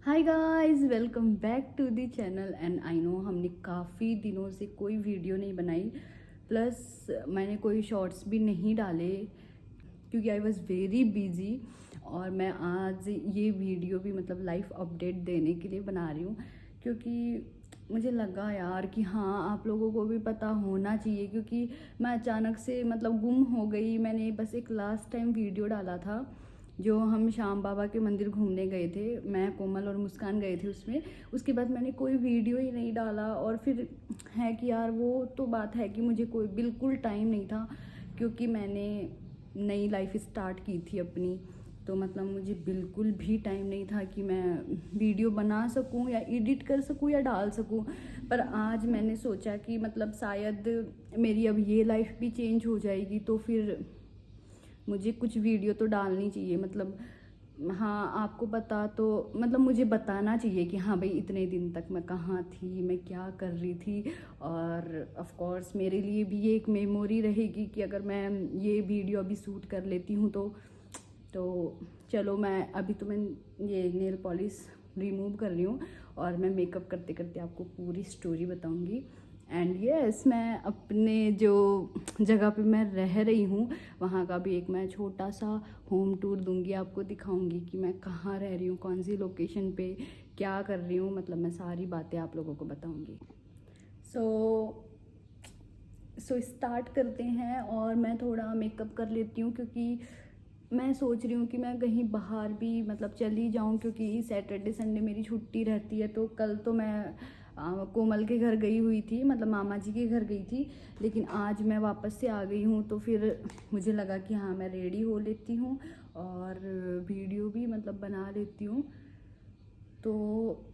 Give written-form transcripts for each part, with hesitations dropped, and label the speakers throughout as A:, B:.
A: Hi guys, welcome back to the channel. And I know हमने काफ़ी दिनों से कोई वीडियो नहीं बनाई, प्लस मैंने कोई शॉर्ट्स भी नहीं डाले क्योंकि आई वॉज़ वेरी बिजी। और मैं आज ये वीडियो भी मतलब लाइफ अपडेट देने के लिए बना रही हूँ क्योंकि मुझे लगा यार कि हाँ, आप लोगों को भी पता होना चाहिए क्योंकि मैं अचानक से मतलब गुम हो गई। मैंने बस एक लास्ट टाइम वीडियो डाला था जो हम श्याम बाबा के मंदिर घूमने गए थे, मैं कोमल और मुस्कान गए थे उसमें। उसके बाद मैंने कोई वीडियो ही नहीं डाला। और फिर है कि यार वो तो बात है कि मुझे कोई बिल्कुल टाइम नहीं था क्योंकि मैंने नई लाइफ स्टार्ट की थी अपनी। तो मतलब मुझे बिल्कुल भी टाइम नहीं था कि मैं वीडियो बना सकूं या एडिट कर सकूं या डाल सकूं। पर आज मैंने सोचा कि मतलब शायद मेरी अब ये लाइफ भी चेंज हो जाएगी तो फिर मुझे कुछ वीडियो तो डालनी चाहिए। मतलब हाँ, आपको पता तो मतलब मुझे बताना चाहिए कि हाँ भाई, इतने दिन तक मैं कहाँ थी, मैं क्या कर रही थी। और ऑफ कोर्स मेरे लिए भी ये एक मेमोरी रहेगी कि अगर मैं ये वीडियो अभी शूट कर लेती हूँ तो चलो। मैं अभी तो मैं ये नेल पॉलिश रिमूव कर रही हूँ और मैं मेकअप करते करते आपको पूरी स्टोरी बताऊँगी। एंड यस, मैं अपने जो जगह पे मैं रह रही हूँ वहाँ का भी एक मैं छोटा सा होम टूर दूंगी, आपको दिखाऊंगी कि मैं कहाँ रह रही हूँ, कौन सी लोकेशन पे क्या कर रही हूँ। मतलब मैं सारी बातें आप लोगों को बताऊंगी। सो स्टार्ट करते हैं। और मैं थोड़ा मेकअप कर लेती हूँ क्योंकि मैं सोच रही हूँ कि मैं कहीं बाहर भी मतलब चली जाऊँ क्योंकि सैटरडे संडे मेरी छुट्टी रहती है। तो कल तो मैं कोमल के घर गई हुई थी, मतलब मामा जी के घर गई थी, लेकिन आज मैं वापस से आ गई हूँ। तो फिर मुझे लगा कि हाँ, मैं रेडी हो लेती हूँ और वीडियो भी मतलब बना लेती हूँ। तो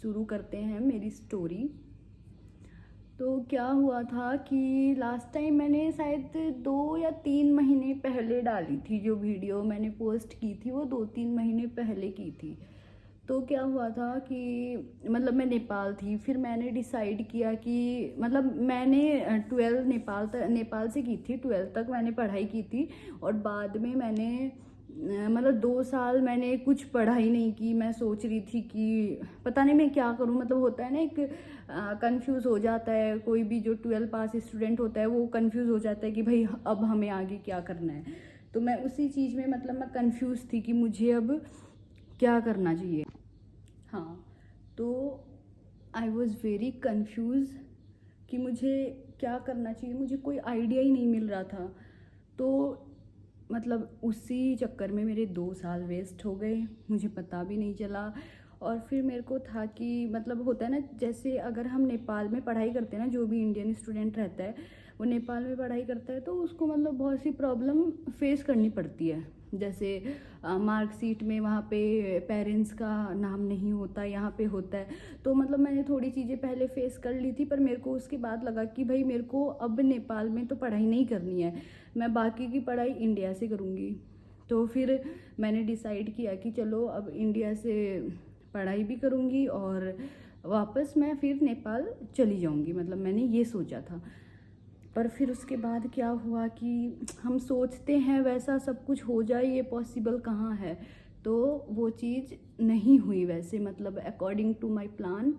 A: शुरू करते हैं मेरी स्टोरी। तो क्या हुआ था कि लास्ट टाइम मैंने शायद 2 या 3 महीने पहले डाली थी, जो वीडियो मैंने पोस्ट की थी वो 2-3 महीने पहले की थी। तो क्या हुआ था कि मतलब मैं नेपाल थी, फिर मैंने डिसाइड किया कि मतलब मैंने 12 नेपाल से की थी, 12 तक मैंने पढ़ाई की थी। और बाद में मैंने मतलब 2 साल मैंने कुछ पढ़ाई नहीं की। मैं सोच रही थी कि पता नहीं मैं क्या करूं। मतलब होता है ना, एक कंफ्यूज हो जाता है कोई भी जो 12 पास स्टूडेंट होता है, वो कंफ्यूज हो जाता है कि भाई अब हमें आगे क्या करना है। तो मैं उसी चीज़ में मतलब मैं कंफ्यूज थी कि मुझे अब क्या करना चाहिए। हाँ, तो आई वॉज़ वेरी कंफ्यूज कि मुझे क्या करना चाहिए, मुझे कोई आइडिया ही नहीं मिल रहा था। तो मतलब उसी चक्कर में मेरे 2 साल वेस्ट हो गए, मुझे पता भी नहीं चला। और फिर मेरे को था कि मतलब होता है ना, जैसे अगर हम नेपाल में पढ़ाई करते हैं ना, जो भी इंडियन स्टूडेंट रहता है वो नेपाल में पढ़ाई करता है तो उसको मतलब बहुत सी प्रॉब्लम फेस करनी पड़ती है। जैसे मार्कशीट में वहाँ पे पेरेंट्स का नाम नहीं होता, यहाँ पे होता है। तो मतलब मैंने थोड़ी चीज़ें पहले फेस कर ली थी, पर मेरे को उसके बाद लगा कि भाई मेरे को अब नेपाल में तो पढ़ाई नहीं करनी है, मैं बाकी की पढ़ाई इंडिया से करूँगी। तो फिर मैंने डिसाइड किया कि चलो अब इंडिया से पढ़ाई भी करूँगी और वापस मैं फिर नेपाल चली जाऊँगी, मतलब मैंने ये सोचा था। पर फिर उसके बाद क्या हुआ कि हम सोचते हैं वैसा सब कुछ हो जाए, ये पॉसिबल कहाँ है। तो वो चीज़ नहीं हुई वैसे, मतलब अकॉर्डिंग टू माय प्लान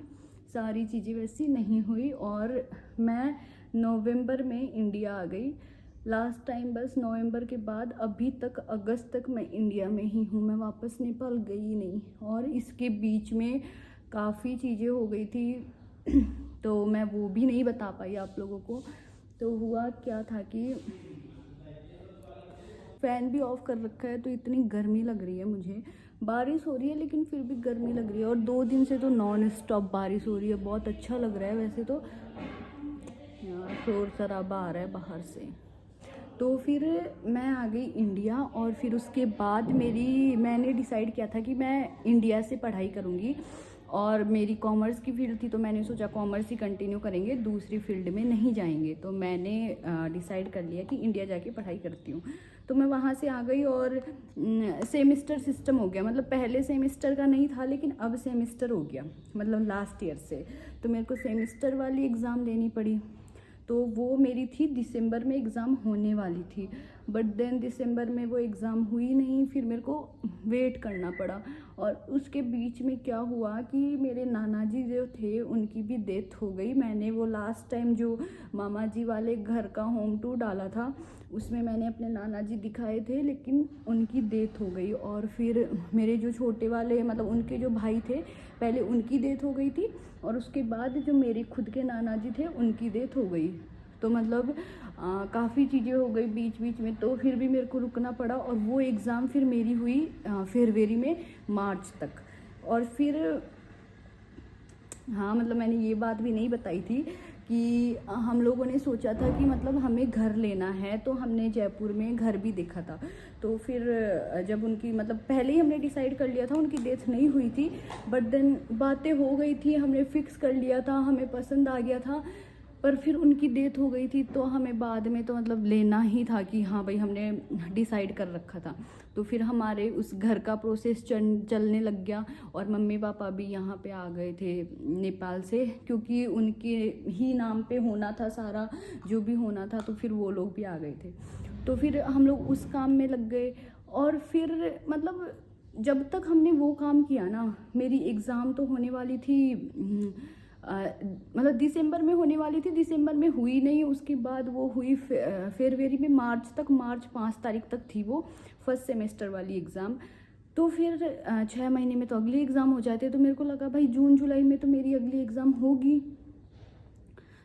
A: सारी चीज़ें वैसी नहीं हुई। और मैं नवंबर में इंडिया आ गई लास्ट टाइम। बस नवंबर के बाद अभी तक अगस्त तक मैं इंडिया में ही हूँ, मैं वापस नेपाल गई नहीं। और इसके बीच में काफ़ी चीज़ें हो गई थी तो मैं वो भी नहीं बता पाई आप लोगों को। तो हुआ क्या था कि फ़ैन भी ऑफ कर रखा है तो इतनी गर्मी लग रही है मुझे। बारिश हो रही है लेकिन फिर भी गर्मी लग रही है। और 2 दिन से तो नॉन स्टॉप बारिश हो रही है, बहुत अच्छा लग रहा है वैसे तो। यहाँ शोर शराबा आ रहा है बाहर से। तो फिर मैं आ गई इंडिया और फिर उसके बाद मैंने डिसाइड किया था कि मैं इंडिया से पढ़ाई करूँगी। और मेरी कॉमर्स की फील्ड थी तो मैंने सोचा कॉमर्स ही कंटिन्यू करेंगे, दूसरी फील्ड में नहीं जाएंगे। तो मैंने डिसाइड कर लिया कि इंडिया जाके पढ़ाई करती हूँ। तो मैं वहाँ से आ गई और सेमिस्टर सिस्टम हो गया। मतलब पहले सेमिस्टर का नहीं था लेकिन अब सेमिस्टर हो गया, मतलब लास्ट ईयर से। तो मेरे को सेमिस्टर वाली एग्ज़ाम देनी पड़ी। तो वो मेरी थी दिसंबर में एग्ज़ाम होने वाली थी, बट देन दिसंबर में वो एग्ज़ाम हुई नहीं, फिर मेरे को वेट करना पड़ा। और उसके बीच में क्या हुआ कि मेरे नाना जी जो थे उनकी भी डेथ हो गई। मैंने वो लास्ट टाइम जो मामा जी वाले घर का होम टूर डाला था उसमें मैंने अपने नाना जी दिखाए थे, लेकिन उनकी डेथ हो गई। और फिर मेरे जो छोटे वाले मतलब उनके जो भाई थे पहले उनकी डेथ हो गई थी, और उसके बाद जो मेरे खुद के नाना जी थे उनकी डेथ हो गई। तो मतलब काफ़ी चीज़ें हो गई बीच बीच में, तो फिर भी मेरे को रुकना पड़ा। और वो एग्ज़ाम फिर मेरी हुई फरवरी में मार्च तक। और फिर हाँ मतलब मैंने ये बात भी नहीं बताई थी कि हम लोगों ने सोचा था कि मतलब हमें घर लेना है, तो हमने जयपुर में घर भी देखा था। तो फिर जब उनकी मतलब पहले ही हमने डिसाइड कर लिया था, उनकी डेथ नहीं हुई थी, बट देन बातें हो गई थी, हमने फिक्स कर लिया था, हमें पसंद आ गया था। पर फिर उनकी डेथ हो गई थी तो हमें बाद में तो मतलब लेना ही था कि हाँ भाई हमने डिसाइड कर रखा था। तो फिर हमारे उस घर का प्रोसेस चलने लग गया। और मम्मी पापा भी यहाँ पे आ गए थे नेपाल से, क्योंकि उनके ही नाम पे होना था सारा जो भी होना था, तो फिर वो लोग भी आ गए थे। तो फिर हम लोग उस काम में लग गए। और फिर मतलब जब तक हमने वो काम किया ना, मेरी एग्ज़ाम तो होने वाली थी मतलब दिसंबर में होने वाली थी, दिसंबर में हुई नहीं। उसके बाद वो हुई फरवरी में, मार्च तक, मार्च 5 तारीख तक थी वो फर्स्ट सेमेस्टर वाली एग्ज़ाम। तो फिर 6 महीने में तो अगली एग्ज़ाम हो जाती है। तो मेरे को लगा भाई जून जुलाई में तो मेरी अगली एग्ज़ाम होगी,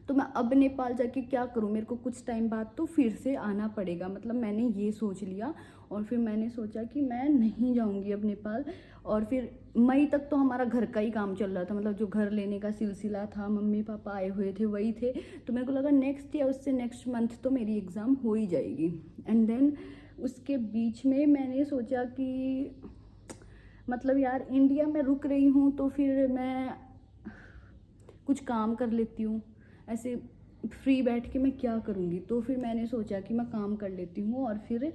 A: तो मैं अब नेपाल जाके क्या करूँ, मेरे को कुछ टाइम बाद तो फिर से आना पड़ेगा, मतलब मैंने ये सोच लिया। और फिर मैंने सोचा कि मैं नहीं जाऊँगी अब नेपाल। और फिर मई तक तो हमारा घर का ही काम चल रहा था, मतलब जो घर लेने का सिलसिला था, मम्मी पापा आए हुए थे वही थे। तो मेरे को लगा नेक्स्ट या उससे नेक्स्ट मंथ तो मेरी एग्ज़ाम हो ही जाएगी। एंड देन उसके बीच में मैंने सोचा कि मतलब यार इंडिया में रुक रही हूँ तो फिर मैं कुछ काम कर लेती हूँ, ऐसे फ्री बैठ के मैं क्या करूँगी। तो फिर मैंने सोचा कि मैं काम कर लेती हूँ। और फिर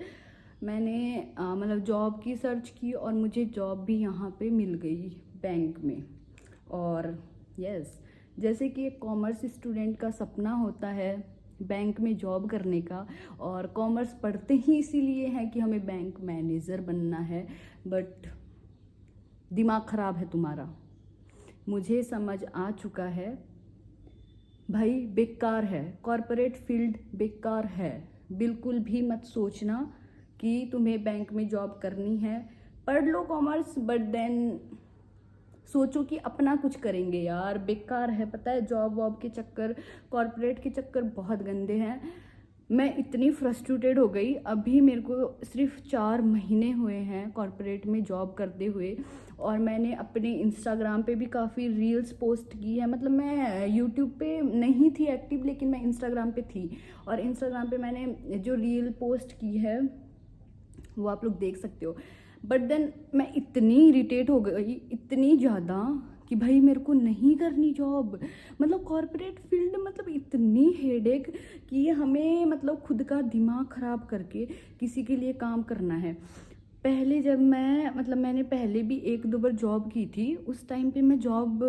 A: मैंने मतलब जॉब की सर्च की और मुझे जॉब भी यहाँ पे मिल गई बैंक में। और यस, जैसे कि एक कॉमर्स स्टूडेंट का सपना होता है बैंक में जॉब करने का, और कॉमर्स पढ़ते ही इसीलिए है कि हमें बैंक मैनेजर बनना है, बट दिमाग ख़राब है तुम्हारा। मुझे समझ आ चुका है भाई, बेकार है कॉरपोरेट फील्ड, बेकार है। बिल्कुल भी मत सोचना कि तुम्हें बैंक में जॉब करनी है। पढ़ लो कॉमर्स, बट देन सोचो कि अपना कुछ करेंगे। यार बेकार है, पता है जॉब वॉब के चक्कर, कॉरपोरेट के चक्कर बहुत गंदे हैं। मैं इतनी फ्रस्ट्रेटेड हो गई, अभी मेरे को सिर्फ 4 महीने हुए हैं कॉरपोरेट में जॉब करते हुए। और मैंने अपने इंस्टाग्राम पे भी काफ़ी रील्स पोस्ट की है, मतलब मैं यूट्यूब पे नहीं थी एक्टिव, लेकिन मैं इंस्टाग्राम पे थी। और इंस्टाग्राम पे मैंने जो रील पोस्ट की है वो आप लोग देख सकते हो। बट देन मैं इतनी इरिटेट हो गई, इतनी ज़्यादा, कि भाई मेरे को नहीं करनी जॉब। मतलब कॉरपोरेट फील्ड मतलब इतनी हेडेक कि हमें मतलब खुद का दिमाग ख़राब करके किसी के लिए काम करना है। पहले जब मैं मतलब मैंने पहले भी 1-2 बार जॉब की थी, उस टाइम पे मैं जॉब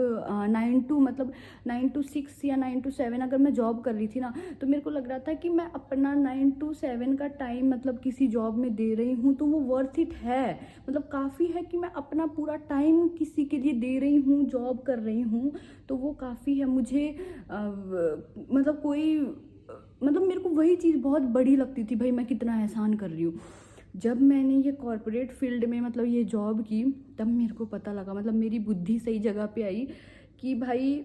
A: 9 to 6 या 9 to 7 अगर मैं जॉब कर रही थी ना, तो मेरे को लग रहा था कि मैं अपना 9 to 7 का टाइम मतलब किसी जॉब में दे रही हूँ तो वो वर्थ इट है। मतलब काफ़ी है कि मैं अपना पूरा टाइम किसी के लिए दे रही हूँ, जॉब कर रही हूँ, तो वो काफ़ी है मुझे। मतलब कोई मतलब मेरे को वही चीज़ बहुत बड़ी लगती थी, भाई मैं कितना एहसान कर रही हूँ। जब मैंने ये कॉरपोरेट फील्ड में मतलब ये जॉब की, तब मेरे को पता लगा, मतलब मेरी बुद्धि सही जगह पे आई कि भाई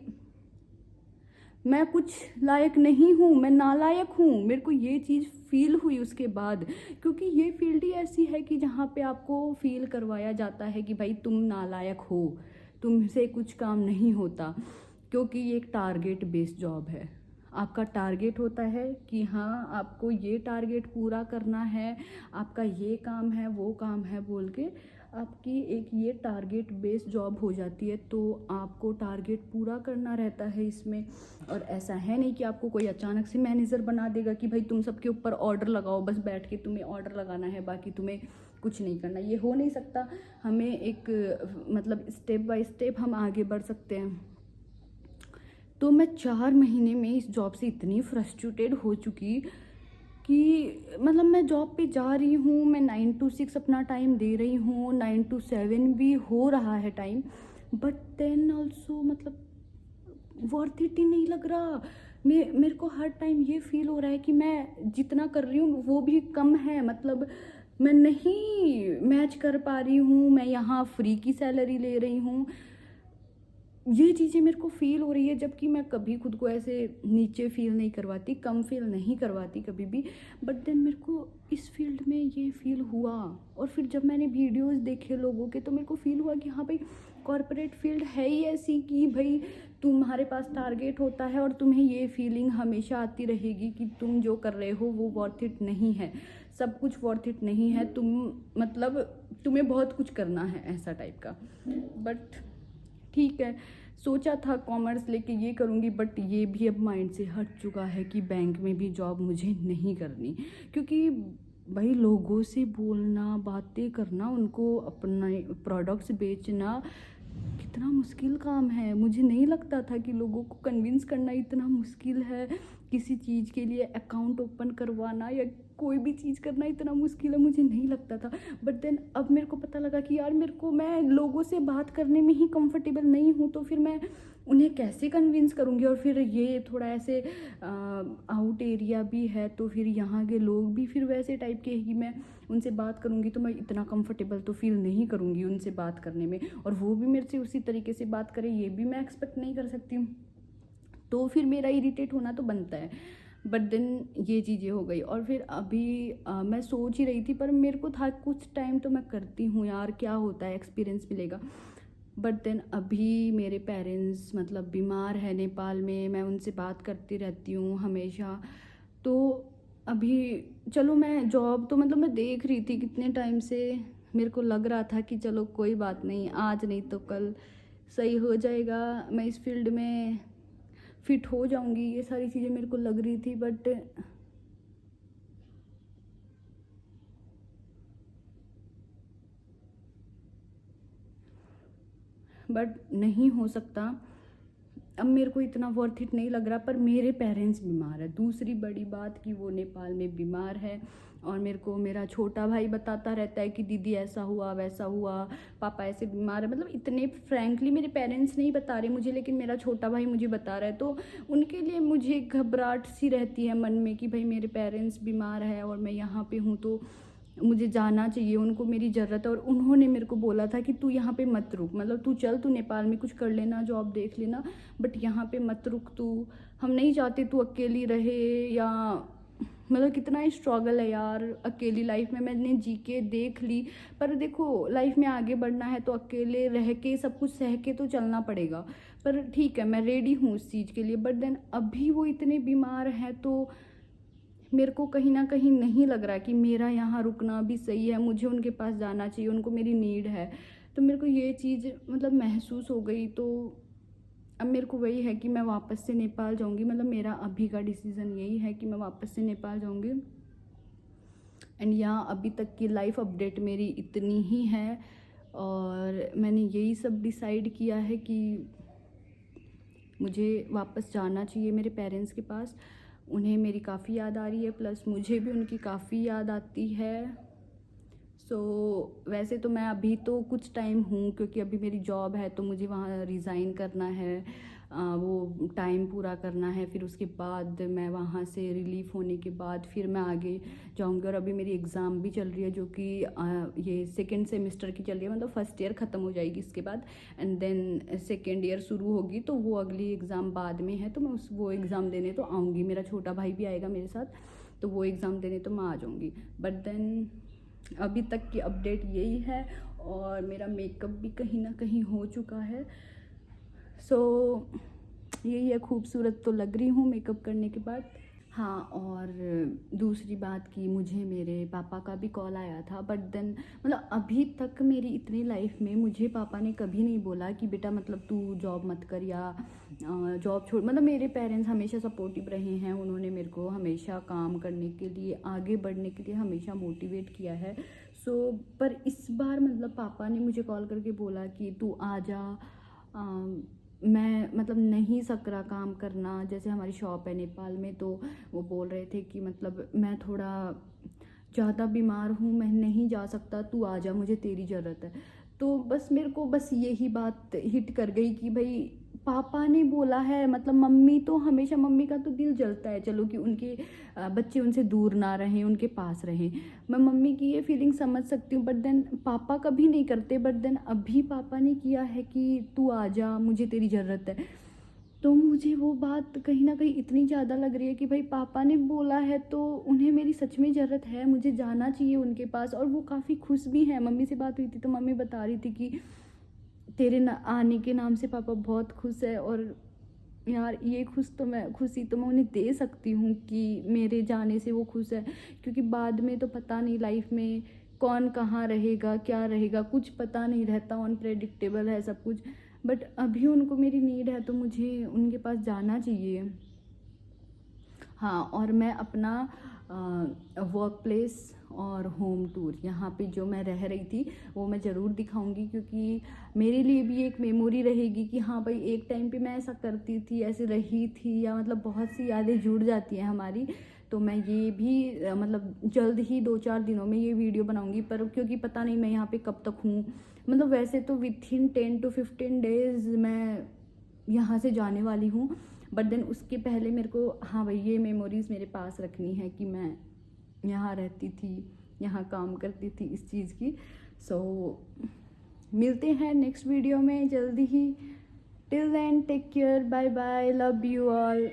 A: मैं कुछ लायक नहीं हूँ, मैं नालायक हूँ। मेरे को ये चीज़ फील हुई उसके बाद, क्योंकि ये फील्ड ही ऐसी है कि जहाँ पे आपको फील करवाया जाता है कि भाई तुम नालायक हो, तुमसे कुछ काम नहीं होता। क्योंकि ये एक टारगेट बेस्ड जॉब है, आपका टारगेट होता है कि हाँ आपको ये टारगेट पूरा करना है, आपका ये काम है वो काम है बोल के आपकी एक ये टारगेट बेस्ड जॉब हो जाती है। तो आपको टारगेट पूरा करना रहता है इसमें। और ऐसा है नहीं कि आपको कोई अचानक से मैनेजर बना देगा कि भाई तुम सबके ऊपर ऑर्डर लगाओ, बस बैठ के तुम्हें ऑर्डर लगाना है, बाकी तुम्हें कुछ नहीं करना। ये हो नहीं सकता। हमें एक मतलब स्टेप बाय स्टेप हम आगे बढ़ सकते हैं। तो मैं 4 महीने में इस जॉब से इतनी फ्रस्ट्रेटेड हो चुकी कि मतलब मैं जॉब पे जा रही हूँ, मैं 9 to 6 अपना टाइम दे रही हूँ, 9 to 7 भी हो रहा है टाइम, बट देन ऑल्सो मतलब वर्थ इट ही नहीं लग रहा। मेरे को हर टाइम ये फील हो रहा है कि मैं जितना कर रही हूँ वो भी कम है, मतलब मैं नहीं मैच कर पा रही हूँ, मैं यहाँ फ्री की सैलरी ले रही हूँ। ये चीज़ें मेरे को फील हो रही है, जबकि मैं कभी खुद को ऐसे नीचे फील नहीं करवाती, कम फील नहीं करवाती कभी भी, बट देन मेरे को इस फील्ड में ये फील हुआ। और फिर जब मैंने वीडियोस देखे लोगों के तो मेरे को फील हुआ कि हाँ भाई, कॉर्पोरेट फील्ड है ही ऐसी कि भाई तुम्हारे पास टारगेट होता है और तुम्हें ये फीलिंग हमेशा आती रहेगी कि तुम जो कर रहे हो वो वर्थ इट नहीं है, सब कुछ वर्थ इट नहीं है, तुम मतलब तुम्हें बहुत कुछ करना है, ऐसा टाइप का। बट ठीक है, सोचा था कॉमर्स लेके ये करूँगी, बट ये भी अब माइंड से हट चुका है कि बैंक में भी जॉब मुझे नहीं करनी, क्योंकि भाई लोगों से बोलना, बातें करना, उनको अपना प्रोडक्ट्स बेचना कितना मुश्किल काम है। मुझे नहीं लगता था कि लोगों को कन्विंस करना इतना मुश्किल है, किसी चीज़ के लिए अकाउंट ओपन करवाना या कोई भी चीज़ करना इतना मुश्किल है, मुझे नहीं लगता था। बट देन अब मेरे को पता लगा कि यार मैं लोगों से बात करने में ही कंफर्टेबल नहीं हूँ, तो फिर मैं उन्हें कैसे कन्विंस करूँगी। और फिर ये थोड़ा ऐसे आउट एरिया भी है, तो फिर यहाँ के लोग भी फिर वैसे टाइप के हैं कि मैं उनसे बात करूँगी तो मैं इतना कंफर्टेबल तो फील नहीं करूँगी उनसे बात करने में, और वो भी मेरे से उसी तरीके से बात करें ये भी मैं एक्सपेक्ट नहीं कर सकती हूँ, तो फिर मेरा इरिटेट होना तो बनता है। बट देन ये चीज़ें हो गई, और फिर अभी मैं सोच ही रही थी, पर मेरे को था कुछ टाइम तो मैं करती हूँ यार, क्या होता है, एक्सपीरियंस मिलेगा। बट देन अभी मेरे पेरेंट्स मतलब बीमार है नेपाल में, मैं उनसे बात करती रहती हूँ हमेशा, तो अभी चलो मैं जॉब तो मतलब मैं देख रही थी कितने टाइम से, मेरे को लग रहा था कि चलो कोई बात नहीं, आज नहीं तो कल सही हो जाएगा, मैं इस फील्ड में फिट हो जाऊंगी, ये सारी चीज़ें मेरे को लग रही थी, बट नहीं हो सकता। अब मेरे को इतना वर्थ इट नहीं लग रहा, पर मेरे पेरेंट्स बीमार है, दूसरी बड़ी बात कि वो नेपाल में बीमार है, और मेरे को मेरा छोटा भाई बताता रहता है कि दीदी ऐसा हुआ वैसा हुआ, पापा ऐसे बीमार है, मतलब इतने फ्रैंकली मेरे पेरेंट्स नहीं बता रहे मुझे, लेकिन मेरा छोटा भाई मुझे बता रहा है, तो उनके लिए मुझे घबराहट सी रहती है मन में कि भाई मेरे पेरेंट्स बीमार है और मैं यहाँ पे हूँ, तो मुझे जाना चाहिए, उनको मेरी ज़रूरत है। और उन्होंने मेरे को बोला था कि तू यहाँ पे मत रुक, मतलब तू चल, तू नेपाल में कुछ कर लेना, जॉब देख लेना, बट यहाँ पे मत रुक तू, हम नहीं चाहते तू अकेली रहे, या मतलब कितना स्ट्रगल है यार अकेली लाइफ में, मैंने जी के देख ली। पर देखो लाइफ में आगे बढ़ना है तो अकेले रह के सब कुछ सह के तो चलना पड़ेगा, पर ठीक है मैं रेडी हूँ उस चीज़ के लिए। बट देन अभी वो इतने बीमार हैं, तो मेरे को कहीं ना कहीं नहीं लग रहा कि मेरा यहाँ रुकना भी सही है, मुझे उनके पास जाना चाहिए, उनको मेरी नीड है, तो मेरे को ये चीज़ मतलब महसूस हो गई। तो अब मेरे को वही है कि मैं वापस से नेपाल जाऊँगी, मतलब मेरा अभी का डिसीज़न यही है कि मैं वापस से नेपाल जाऊँगी। एंड यहाँ अभी तक की लाइफ अपडेट मेरी इतनी ही है, और मैंने यही सब डिसाइड किया है कि मुझे वापस जाना चाहिए मेरे पेरेंट्स के पास। उन्हें मेरी काफ़ी याद आ रही है, प्लस मुझे भी उनकी काफ़ी याद आती है। वैसे तो मैं अभी तो कुछ टाइम हूँ, क्योंकि अभी मेरी जॉब है तो मुझे वहाँ रिज़ाइन करना है, वो टाइम पूरा करना है, फिर उसके बाद मैं वहाँ से रिलीफ होने के बाद फिर मैं आगे जाऊँगी। और अभी मेरी एग्ज़ाम भी चल रही है, जो कि ये सेकेंड सेमेस्टर की चल रही है, मतलब फर्स्ट ईयर ख़त्म हो जाएगी इसके बाद, एंड देन सेकेंड ईयर शुरू होगी, तो वो अगली एग्ज़ाम बाद में है, तो मैं वो एग्ज़ाम देने तो आऊँगी, मेरा छोटा भाई भी आएगा मेरे साथ, तो वो एग्ज़ाम देने तो मैं आ जाऊँगी। बट देन अभी तक की अपडेट यही है, और मेरा मेकअप भी कहीं ना कहीं हो चुका है, यही है, खूबसूरत तो लग रही हूँ मेकअप करने के बाद। हाँ, और दूसरी बात कि मुझे मेरे पापा का भी कॉल आया था, बट देन मतलब अभी तक मेरी इतनी लाइफ में मुझे पापा ने कभी नहीं बोला कि बेटा मतलब तू जॉब मत कर या जॉब छोड़, मतलब मेरे पेरेंट्स हमेशा सपोर्टिव रहे हैं, उन्होंने मेरे को हमेशा काम करने के लिए, आगे बढ़ने के लिए हमेशा मोटिवेट किया है। पर इस बार मतलब पापा ने मुझे कॉल करके बोला कि तू आ जा, मैं मतलब नहीं सक रहा काम करना। जैसे हमारी शॉप है नेपाल में, तो वो बोल रहे थे कि मतलब मैं थोड़ा ज़्यादा बीमार हूँ, मैं नहीं जा सकता, तू आ जा, मुझे तेरी ज़रूरत है। तो बस मेरे को बस यही बात हिट कर गई कि भाई पापा ने बोला है, मतलब मम्मी तो हमेशा, मम्मी का तो दिल जलता है चलो कि उनके बच्चे उनसे दूर ना रहें, उनके पास रहें। मैं मम्मी की ये फीलिंग समझ सकती हूँ, बट देन पापा कभी नहीं करते, बट देन अभी पापा ने किया है कि तू आ जा, मुझे तेरी ज़रूरत है। तो मुझे वो बात कहीं ना कहीं इतनी ज़्यादा लग रही है कि भाई पापा ने बोला है तो उन्हें मेरी सच में ज़रूरत है, मुझे जाना चाहिए उनके पास। और वो काफ़ी खुश भी हैं। मम्मी से बात हुई थी तो मम्मी बता रही थी कि तेरे आने के नाम से पापा बहुत खुश है। और यार ये खुशी तो मैं उन्हें दे सकती हूँ कि मेरे जाने से वो खुश है, क्योंकि बाद में तो पता नहीं लाइफ में कौन कहाँ रहेगा, क्या रहेगा, कुछ पता नहीं रहता, अनप्रेडिक्टेबल है सब कुछ। बट अभी उनको मेरी नीड है तो मुझे उनके पास जाना चाहिए। हाँ, और मैं अपना वर्क प्लेस और होम टूर यहाँ पे जो मैं रह रही थी वो मैं ज़रूर दिखाऊंगी, क्योंकि मेरे लिए भी एक मेमोरी रहेगी कि हाँ भाई एक टाइम पे मैं ऐसा करती थी, ऐसे रही थी, या मतलब बहुत सी यादें जुड़ जाती हैं हमारी। तो मैं ये भी मतलब जल्द ही 2-4 दिनों में ये वीडियो बनाऊंगी, पर क्योंकि पता नहीं मैं यहाँ पे कब तक हूँ। मतलब वैसे तो विथिन 10 to 15 डेज़ मैं यहाँ से जाने वाली हूँ, बट देन उसके पहले मेरे को हाँ भाई ये मेमोरीज़ मेरे पास रखनी है कि मैं यहाँ रहती थी, यहाँ काम करती थी इस चीज़ की। सो मिलते हैं नेक्स्ट वीडियो में जल्दी ही। Till then take care, bye bye, love you all.